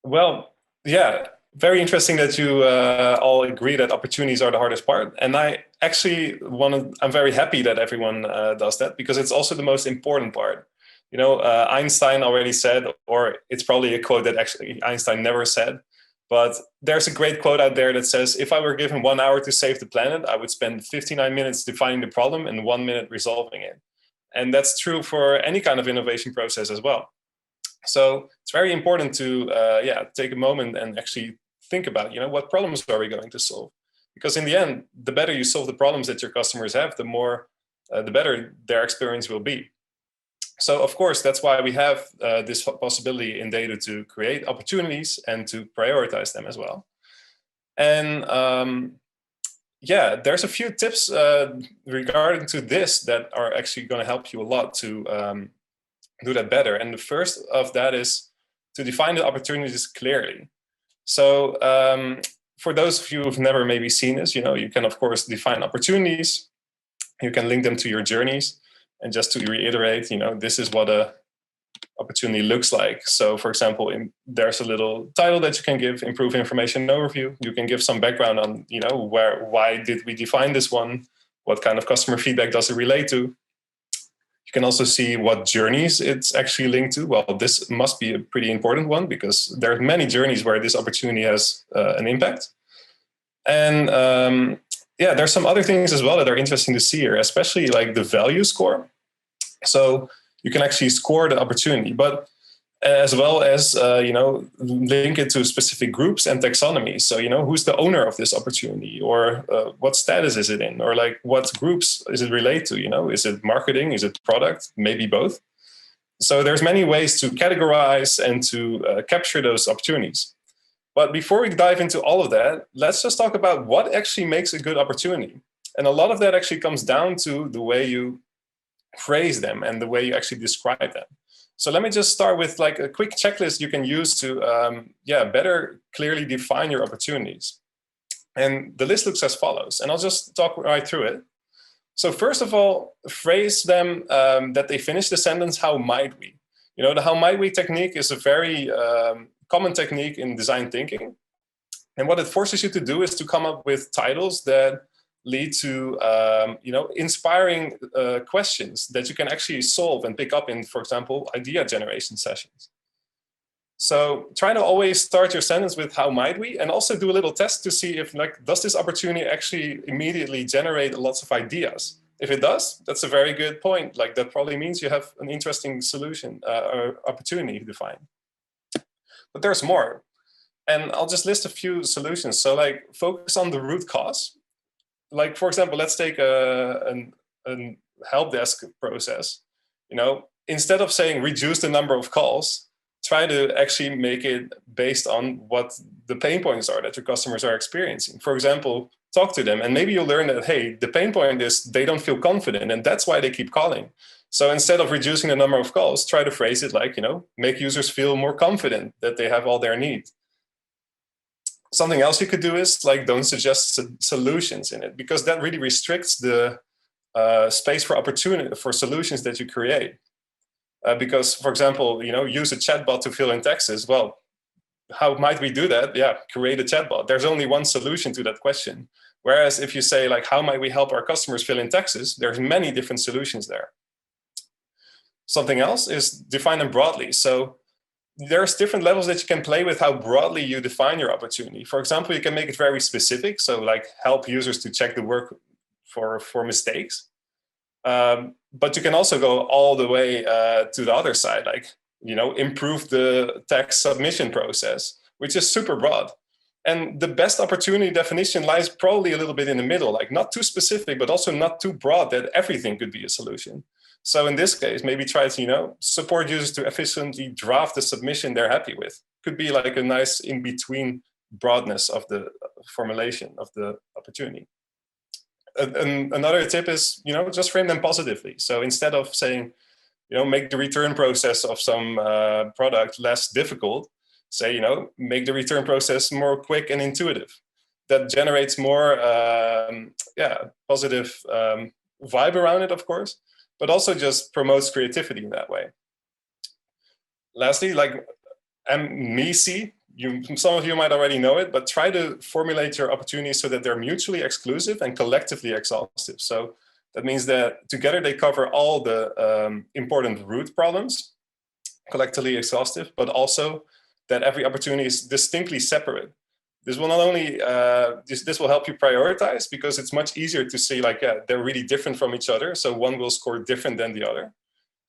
Well, yeah, very interesting that you all agree that opportunities are the hardest part. And I actually I'm very happy that everyone does that because it's also the most important part. Einstein already said, or it's probably a quote that actually Einstein never said, but there's a great quote out there that says, if I were given 1 hour to save the planet, I would spend 59 minutes defining the problem and 1 minute resolving it. And that's true for any kind of innovation process as well. So it's very important to take a moment and actually think about what problems are we going to solve, because in the end, the better you solve the problems that your customers have, the better their experience will be. So of course, that's why we have this possibility in TheyDo to create opportunities and to prioritize them as well. And there's a few tips regarding to this that are actually going to help you a lot to do that better. And the first of that is to define the opportunities clearly. So for those of you who've never maybe seen this, you can of course define opportunities. You can link them to your journeys. And just to reiterate, this is what a opportunity looks like. So for example, there's a little title that you can give, improve information overview. You can give some background on, why did we define this one? What kind of customer feedback does it relate to? You can also see what journeys it's actually linked to. Well, this must be a pretty important one because there are many journeys where this opportunity has an impact. And there's some other things as well that are interesting to see here, especially like the value score. So you can actually score the opportunity, but as well as, link it to specific groups and taxonomies. So, who's the owner of this opportunity, or what status is it in, or like what groups is it related to? Is it marketing? Is it product? Maybe both. So there's many ways to categorize and to capture those opportunities. But before we dive into all of that, let's just talk about what actually makes a good opportunity. And a lot of that actually comes down to the way you phrase them and the way you actually describe them. So let me just start with like a quick checklist you can use to better clearly define your opportunities. And the list looks as follows, and I'll just talk right through it. So first of all, phrase them that they finish the sentence, how might we? The how might we technique is a very common technique in design thinking. And what it forces you to do is to come up with titles that lead to inspiring questions that you can actually solve and pick up in, for example, idea generation sessions. So try to always start your sentence with how might we, and also do a little test to see if does this opportunity actually immediately generate lots of ideas. If it does, that's a very good point. Like that probably means you have an interesting solution or opportunity to find. But there's more. And I'll just list a few solutions. So like focus on the root cause. Like, for example, let's take a help desk process. Instead of saying reduce the number of calls, try to actually make it based on what the pain points are that your customers are experiencing. For example, talk to them, and maybe you'll learn that, hey, the pain point is they don't feel confident, and that's why they keep calling. So instead of reducing the number of calls, try to phrase it like, make users feel more confident that they have all their needs. Something else you could do is like don't suggest solutions in it, because that really restricts the space for opportunity for solutions that you create. Because, for example, use a chatbot to fill in taxes. Well, how might we do that? Yeah, create a chatbot. There's only one solution to that question. Whereas if you say like, how might we help our customers fill in taxes? There's many different solutions there. Something else is define them broadly. So there's different levels that you can play with how broadly you define your opportunity. For example, you can make it very specific. So like help users to check the work for mistakes. But you can also go all the way to the other side, like, improve the tax submission process, which is super broad. And the best opportunity definition lies probably a little bit in the middle, like not too specific, but also not too broad that everything could be a solution. So in this case, maybe try to, support users to efficiently draft the submission they're happy with. Could be like a nice in-between broadness of the formulation of the opportunity. And another tip is, just frame them positively. So instead of saying, make the return process of some product less difficult, say, make the return process more quick and intuitive. That generates more, positive vibe around it, of course, but also just promotes creativity in that way. Lastly, like MEC, some of you might already know it, but try to formulate your opportunities so that they're mutually exclusive and collectively exhaustive. So that means that together they cover all the important root problems, collectively exhaustive, but also that every opportunity is distinctly separate. This will not only, this will help you prioritize, because it's much easier to see like, yeah, they're really different from each other. So one will score different than the other.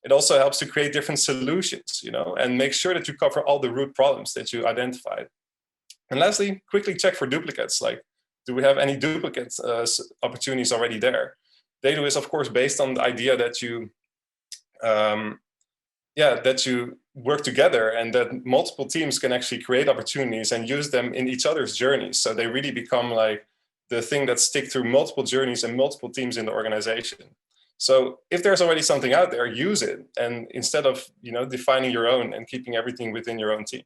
It also helps to create different solutions, you know, and make sure that you cover all the root problems that you identified. And lastly, quickly check for duplicates. Like, do we have any duplicate opportunities already there? TheyDo is, of course, based on the idea that you, that you work together and that multiple teams can actually create opportunities and use them in each other's journeys. So they really become like the thing that stick through multiple journeys and multiple teams in the organization. So if there's already something out there, use it. And instead of, you know, defining your own and keeping everything within your own team.